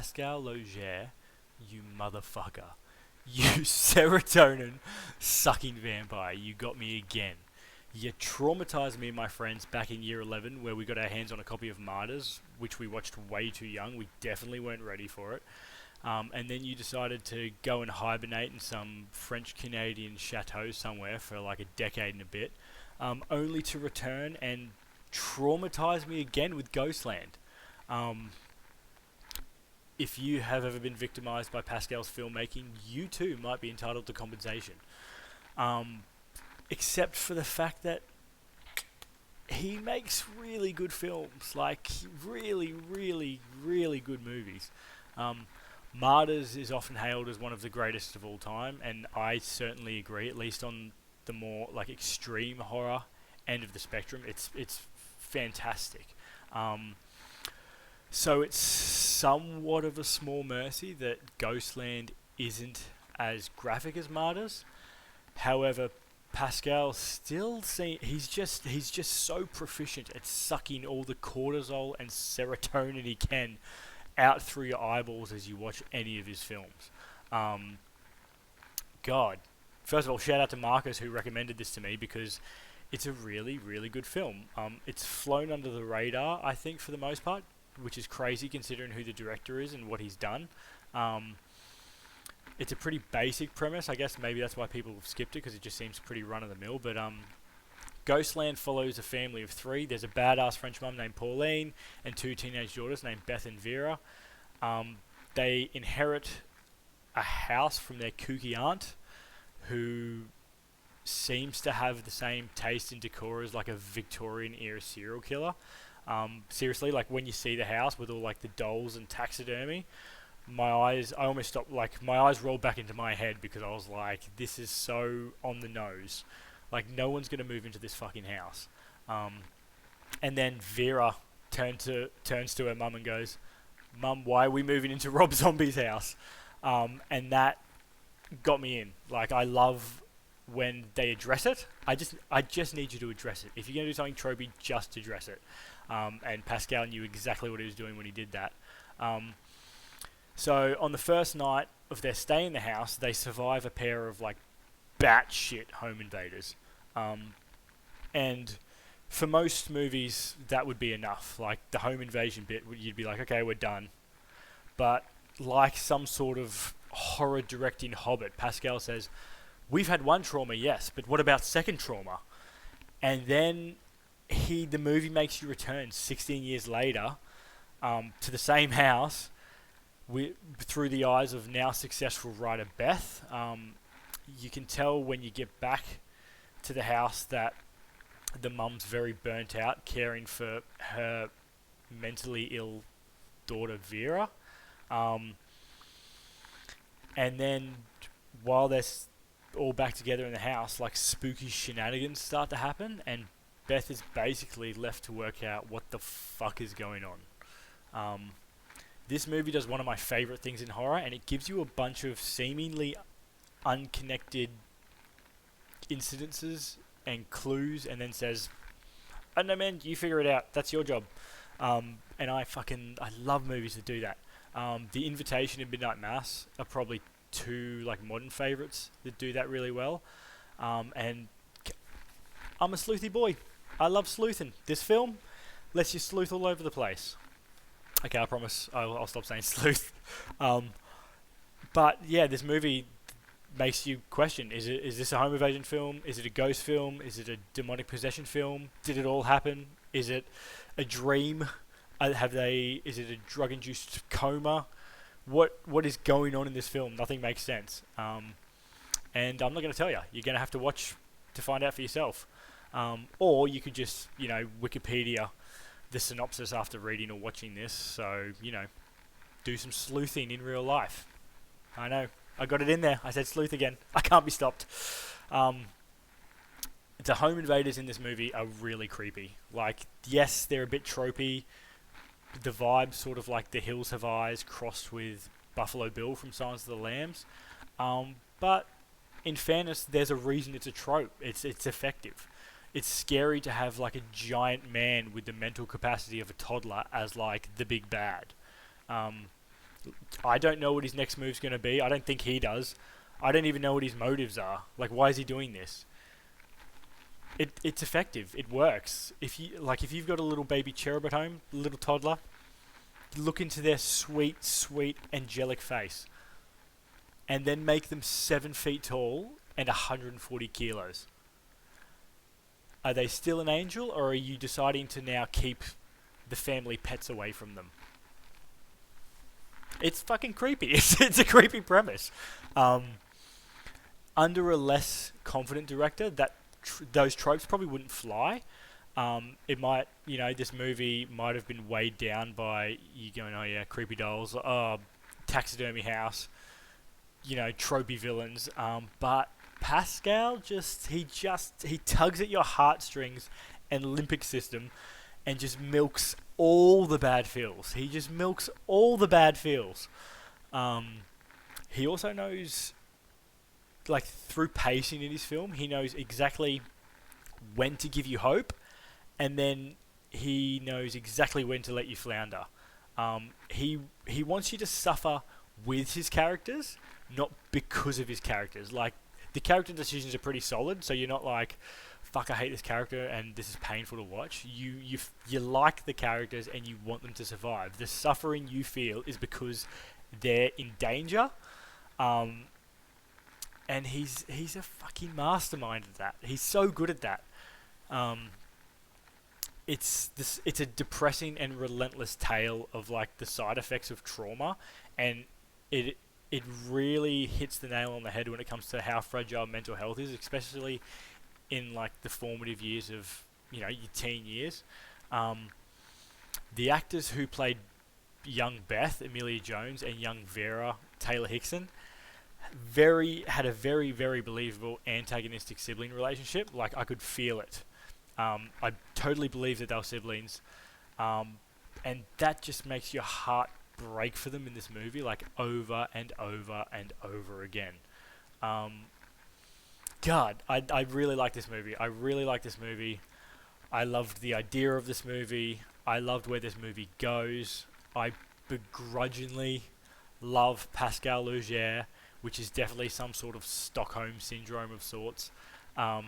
Pascal Laugier, you motherfucker. You serotonin sucking vampire. You got me again. You traumatized me and my friends back in year 11 where we got our hands on a copy of Martyrs, which we watched way too young. We definitely weren't ready for it. And then you decided to go and hibernate in some French-Canadian chateau somewhere for like a decade and a bit, only to return and traumatize me again with Ghostland. Um, if you have ever been victimized by Pascal's filmmaking, you too might be entitled to compensation. Um, except for the fact that he makes really good films, like really, really, really good movies. Um, Martyrs is often hailed as one of the greatest of all time, and I certainly agree. At least on the more like extreme horror end of the spectrum, it's fantastic. Um, so it's somewhat of a small mercy that Ghostland isn't as graphic as Martyrs. However, Pascal still he's just so proficient at sucking all the cortisol and serotonin he can out through your eyeballs as you watch any of his films. Um, God, first of all, shout out to Marcus who recommended this to me because it's a really, really good film. It's flown under the radar, I think, for the most part, which is crazy considering who the director is and what he's done. Um, it's a pretty basic premise. I guess maybe that's why people have skipped it because it just seems pretty run-of-the-mill. But Ghostland follows a family of three. There's a badass French mum named Pauline and two teenage daughters named Beth and Vera. They inherit a house from their kooky aunt who seems to have the same taste and decor as like a Victorian era serial killer. Seriously, like when you see the house with all like the dolls and taxidermy, I almost stopped, like my eyes rolled back into my head because I was like, this is so on the nose. Like no one's gonna move into this fucking house. And then Vera turns to her mum and goes, "Mum, why are we moving into Rob Zombie's house?" And that got me in. Like I love when they address it. I just need you to address it. If you're gonna do something tropey, just address it. And Pascal knew exactly what he was doing when he did that. So on the first night of their stay in the house, they survive a pair of like batshit home invaders. And for most movies, that would be enough. Like the home invasion bit, you'd be like, okay, we're done. But like some sort of horror directing hobbit, Pascal says, we've had one trauma, yes, but what about second trauma? And then the movie makes you return 16 years later to the same house through the eyes of now successful writer Beth. You can tell when you get back to the house that the mum's very burnt out caring for her mentally ill daughter Vera. And then while they're all back together in the house, like spooky shenanigans start to happen, and Beth is basically left to work out what the fuck is going on. This movie does one of my favorite things in horror, and it gives you a bunch of seemingly unconnected incidences and clues, and then says, "I don't know, man. You figure it out. That's your job." And I love movies that do that. The Invitation and Midnight Mass are probably two like modern favorites that do that really well. And I'm a sleuthy boy. I love sleuthing. This film lets you sleuth all over the place. Okay, I promise I'll stop saying sleuth. But yeah, this movie makes you question: is this a home invasion film? Is it a ghost film? Is it a demonic possession film? Did it all happen? Is it a dream? Is it a drug-induced coma? What is going on in this film? Nothing makes sense. And I'm not going to tell you. You're going to have to watch to find out for yourself. Or you could just, Wikipedia the synopsis after reading or watching this. So, do some sleuthing in real life. I know. I got it in there. I said sleuth again. I can't be stopped. The home invaders in this movie are really creepy. Like, yes, they're a bit tropey. The vibe sort of like The Hills Have Eyes crossed with Buffalo Bill from Silence of the Lambs. But in fairness, there's a reason it's a trope. It's effective. It's scary to have like a giant man with the mental capacity of a toddler as like the big bad. I don't know what his next move's going to be. I don't think he does. I don't even know what his motives are. Like, why is he doing this? It's effective. It works. If you've got a little baby cherub at home, a little toddler, look into their sweet, sweet, angelic face, and then make them 7 feet tall and 140 kilos. Are they still an angel, or are you deciding to now keep the family pets away from them? It's fucking creepy. It's a creepy premise. Under a less confident director, those tropes probably wouldn't fly. It might, this movie might have been weighed down by you going, oh yeah, creepy dolls, taxidermy house, tropey villains. But Pascal he tugs at your heartstrings and limbic system and just milks all the bad feels. He just milks all the bad feels. He also knows, like, through pacing in his film, he knows exactly when to give you hope, and then he knows exactly when to let you flounder. He wants you to suffer with his characters, not because of his characters. Like, the character decisions are pretty solid, so you're not like, fuck, I hate this character and this is painful to watch. You like the characters and you want them to survive. The suffering you feel is because they're in danger. And he's a fucking mastermind at that. He's so good at that. It's a depressing and relentless tale of, like, the side effects of trauma, and it really hits the nail on the head when it comes to how fragile mental health is, especially in, like, the formative years of, your teen years. The actors who played young Beth, Amelia Jones, and young Vera, Taylor Hickson, had a very, very believable antagonistic sibling relationship. Like, I could feel it. I totally believe that they were siblings. And that just makes your heart break for them in this movie, like, over and over and over again. God, I really like this movie. I loved the idea of this movie. I loved where this movie goes. I begrudgingly love Pascal Laugier, which is definitely some sort of Stockholm syndrome of sorts. I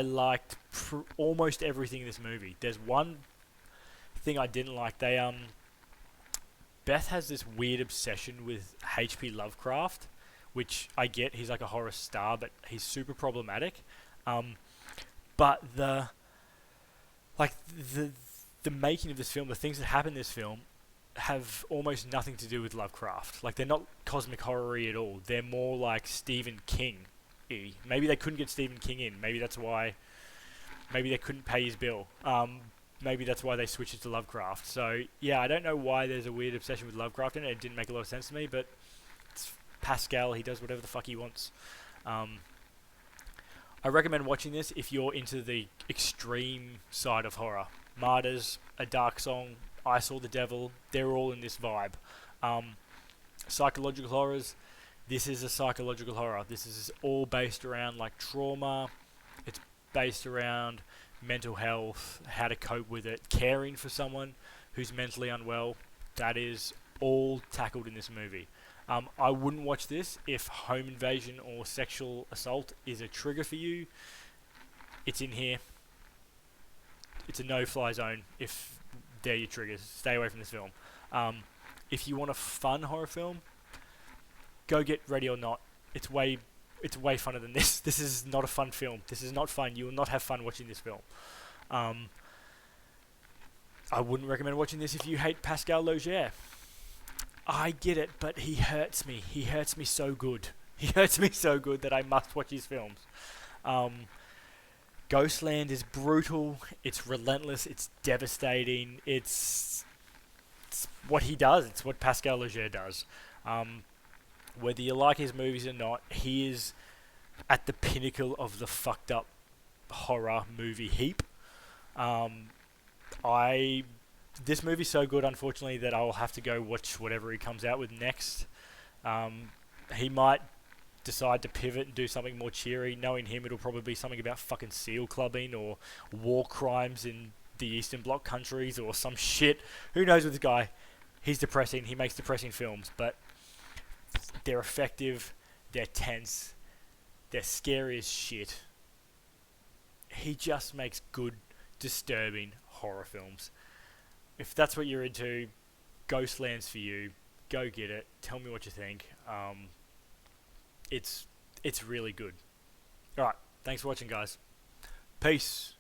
liked almost everything in this movie. There's one thing I didn't like. Beth has this weird obsession with H.P. Lovecraft, which I get. He's like a horror star, but he's super problematic. But the making of this film, the things that happen in this film, have almost nothing to do with Lovecraft. Like, they're not cosmic horror-y at all. They're more like Stephen King-y. Maybe they couldn't get Stephen King in. Maybe that's why. Maybe they couldn't pay his bill. Maybe that's why they switched it to Lovecraft. So, yeah, I don't know why there's a weird obsession with Lovecraft in it. It didn't make a lot of sense to me, but it's Pascal. He does whatever the fuck he wants. I recommend watching this if you're into the extreme side of horror. Martyrs, A Dark Song, I Saw the Devil, they're all in this vibe. Psychological horrors, this is a psychological horror. This is all based around, like, trauma. It's based around mental health, how to cope with it, caring for someone who's mentally unwell. That is all tackled in this movie. I wouldn't watch this if home invasion or sexual assault is a trigger for you. It's in here. It's a no-fly zone if they're your triggers. Stay away from this film. If you want a fun horror film, go get Ready or Not. It's way funner than this. This is not a fun film. This is not fun. You will not have fun watching this film. I wouldn't recommend watching this if you hate Pascal Laugier. I get it, but he hurts me. He hurts me so good. He hurts me so good that I must watch his films. Ghostland is brutal. It's relentless. It's devastating. It's what he does. It's what Pascal Laugier does. Whether you like his movies or not, he is at the pinnacle of the fucked up horror movie heap. This movie's so good, unfortunately, that I'll have to go watch whatever he comes out with next. He might decide to pivot and do something more cheery. Knowing him, it'll probably be something about fucking seal clubbing or war crimes in the Eastern Bloc countries or some shit. Who knows with this guy? He's depressing. He makes depressing films, but they're effective. They're tense. They're scary as shit. He just makes good, disturbing horror films. If that's what you're into, Ghostland's for you. Go get it. Tell me what you think. It's it's really good. All right. Thanks for watching, guys. Peace.